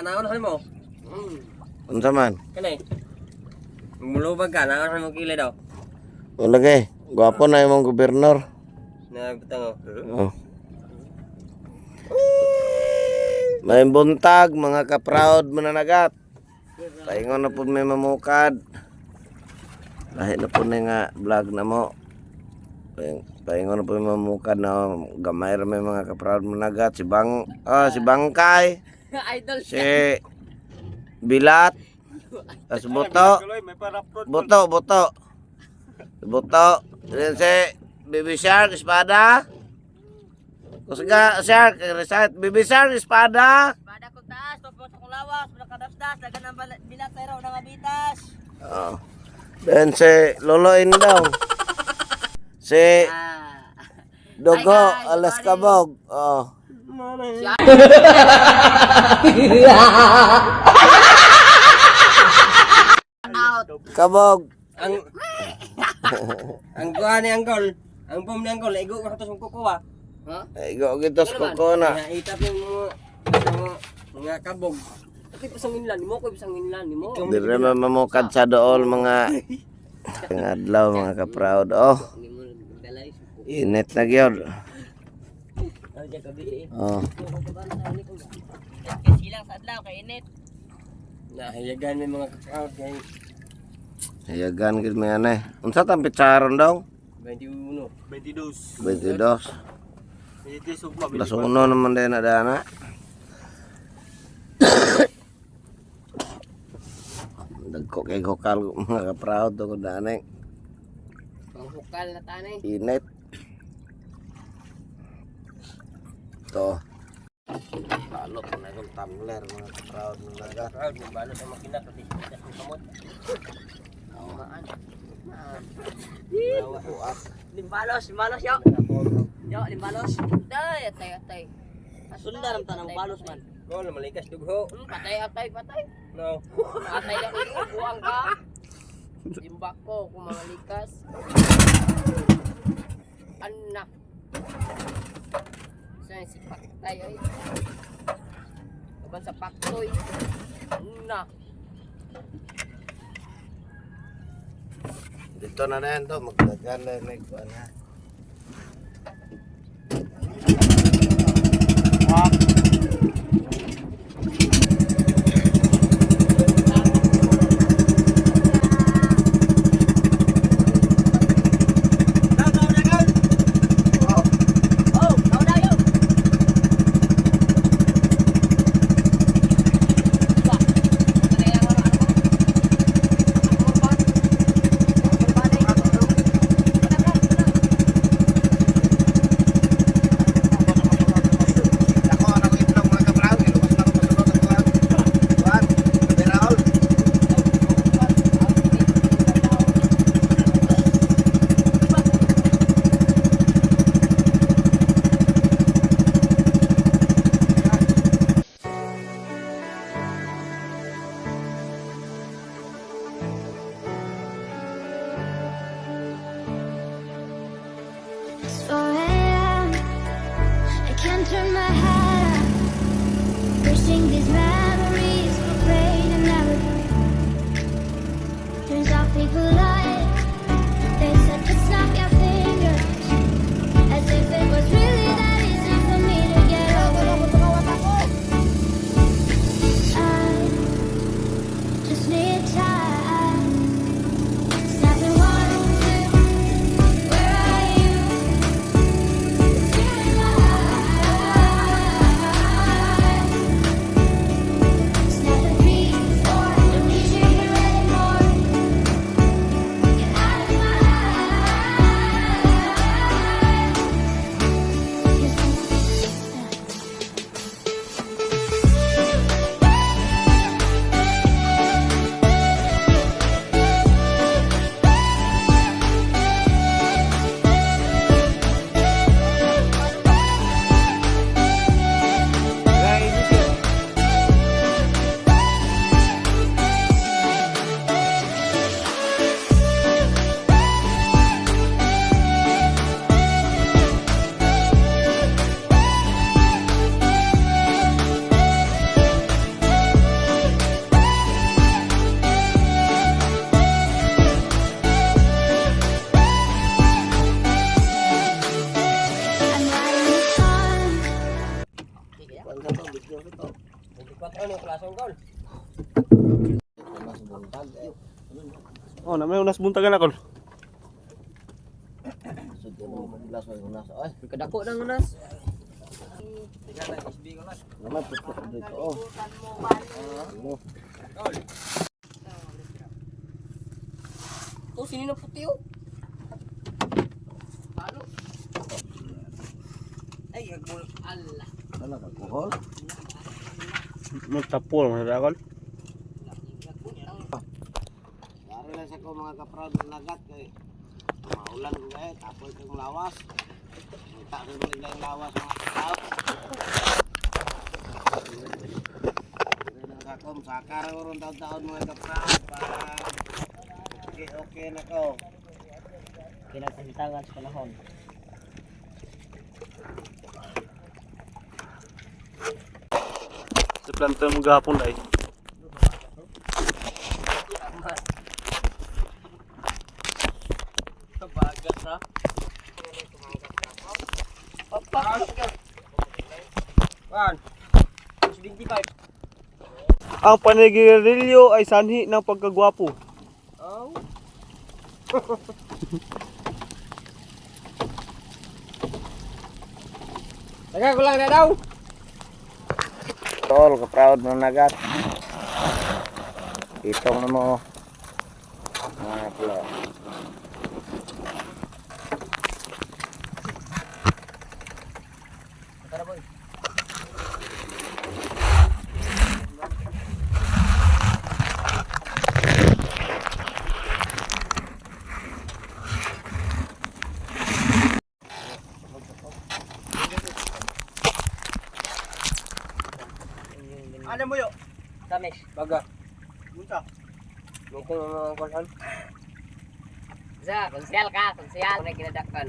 anaon mo. Unsa man? Kani. Mulubag ka, anaon mo kilay daw. Wala kay. Gwapo na imong gobernador. Nagtango. Oh. May buntag mga ka-proud mananagat. Paingon na po may mamukad. Lahi na po na nga vlog na mo. Paingon na po may mamukad na gamay ra may mga ka-proud mananagat. Si Bangkay. Idol Si Bilat. Si Boto. Boto. Then si Baby Shark, espada. Kusga Shark, recite. Baby Shark, espada. Pada ko taas, tapos akong lawas, nakadasdas, dagan ang binatay raw ng abitas. Oh. Then si Lolo Indong. Si Dogo, Hi, guys. alas kabog. Oh. Out. Kabog. Ang kuha ni Angkol, ang pom ni Angkol, igo ka ito sa kukuha. Ha? Igo kita sa kuko na. Itap yung mga kabog. Kasi pasangin lang mo, ko pasangin lang mo. Dire man mamukad sa dool mga adlaw mga ka-proud. Oh. Init na gyud. Oh. Silang sa adlaw kay init. Nahiyagan may mga crowd kay Hayagan gid may anay. Unsa tang pitsaron daw? 21. 22. Plus uno naman din na dana. Dagko kay hokal mga ka-proud ko dana. Panghukal na tanay. Init. To. Balot na yung tumbler mga ka-proud ng laga. Crowd mo balot ang makina pati sa kamot. Maan. Limbalos yo. Yo, limbalos. Atay. Sundar ang tanang balos man. Ko na malikas dugho. Patay. No. Atay ako buang ka. Imbak ko kung mga likas. Anak. Saan si Paktay ay? Kaban sa Paktoy. Anak. Dito na yan to, magdagan na yung kuwan ha. I can't turn my head. Wishing these memories will fade and never end. Turns out people lie. They said to snap your fingers, as if it was really that easy for me to get over. I just need time. Snapping 1, 2. Where are you? Tear in my eyes. Kuan sa to, video sa to. 24 ni klasong gol. Mas buntag ayo. Oh, na may unas buntagan ako. Sugod mo maglas wa unas ay. Kadako nang unas. Naman putok dito oh. Ano? Oh, sini na puti oh. Palo. Ay, agul Allah. Ano ka kuhol? Magtapol man sa akon. Dari lang sa ko mga kaproud nagat kay maulan ko kay tapoy kong lawas. Kita ko nila yung lawas mga tao. Sakom sakar ko ron taon-taon mga kaproud para okay na ko. Kinakahitangan sa panahon. Sa planta mo gahapon dai. Kabagat ha. Papak. Wan. 25. Ang panigirilyo ay sanhi ng pagkagwapo. Oh. Taga ko lang na daw. Tol kaproud mo nagat. Itong na mo. Mga pula. Tara boy. Ano mo yo? Tamis. Baga. Bunta. Mukong mga kolon. Sa, konsyal ka, konsyal. Kung kinadakan.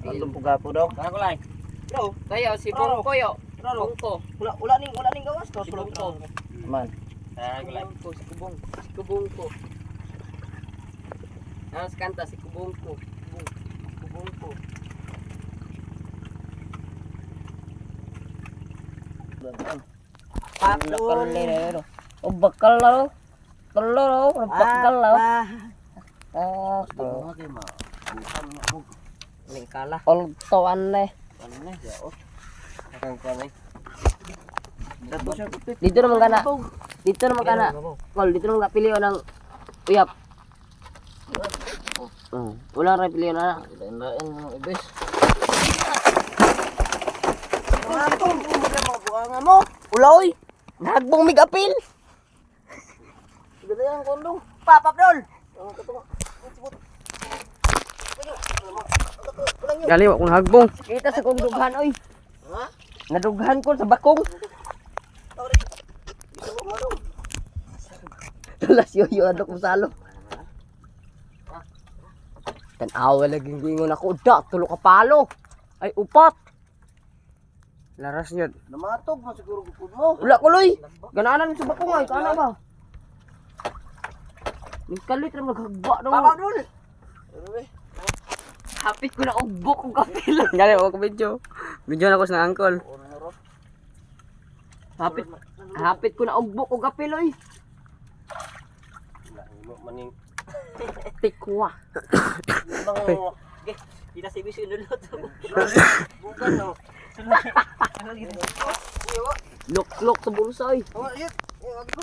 Ano po gapo daw? Tara ko lang. Bro, Tayo, si Bongko yo. Bongko. wala ning gawas to. Si Bongko. Man. Tara ko lang. Si Kubong. Si Kubongko. Ang kanta si Kubongko. Kubongko. Bakal lero. Oh, bakal laro. Telur, bakal laro. Oh, Ano kay ma? Bukan mo. ning kalah. Oltoan le. Ano na ya oh. Akan ko ni. Dato siya kupit. Dito naman kana. Dito naman kana. Kol, dito naman kapili ng uyap. Wala ra pili na. Lain-lain mo ibes. Atong mga buanga mo. Uloy. Nagbong migapil. Ganda yang kondong. Papap dol. Gali wa kung hagbong. Kita sa kong dughan oy. Ha? Nadughan ko sa bakong. Tulas yoyo adok mo salo. Tan-awa lagi gingon ako da tulo ka palo. Ay upat. Laras yun. Namatog man siguro gupod mo. Wala ko loy. Gananan sa bakong ay kana ba? Ning kalit ra maghagba daw. Papa dol. Hapit ko na ugbok kong kapil. Gali wa ko video. Video na ko sa angkol. Hapit ko na ugbok kong kapil oy. Maning Tikwa. bang Kita si bisu dulu tuh. bukan no. Lok sa bulsa oy. Oh, iya. Lagi ko.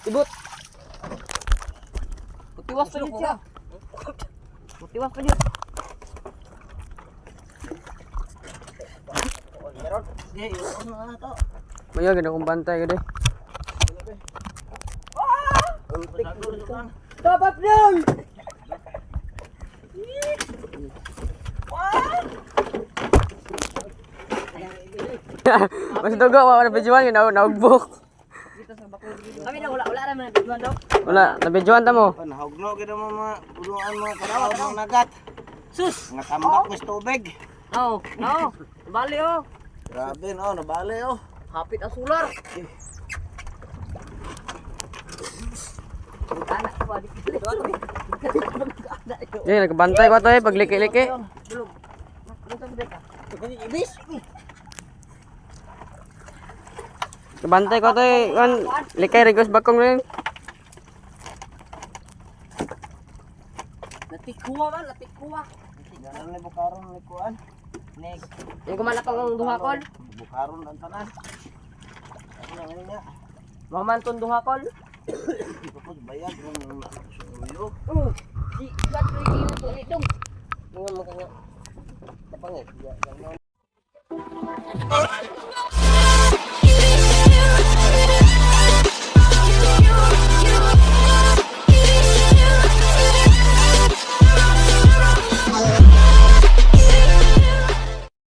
Ibut. Putiwas pa siya. Putiwas pa siya. Meron. Di, ano na to? Mayo gid akong bantay gid. Dapat dong. Mas dugo wa na videoan yun naugbok. Kami na wala ra man biguan daw. Wala, na videoan ta mo. Nahugno gid mo mga buduan mga karaw mga nagat. Sus. Nga tambak mis tubig. Oh, no. Bali oh. Grabe no, nabali oh. Hapit ang sular. Anak ko di. Yan nagbantay ko to pagliki-liki. Ibis. Kabantay ko tay kan likay rigos bakong rin. Natikuha man, natikuha. Ganan ni bukaron ni kuan. Next. Yung kumalakang ang duha kol. Bukaron ang tanan. Ako na ngayon niya. Mamanton duha kol. Tapos bayag ng ulo. Di gat rin ito itong. Ngayon mo kanya. Tapangit.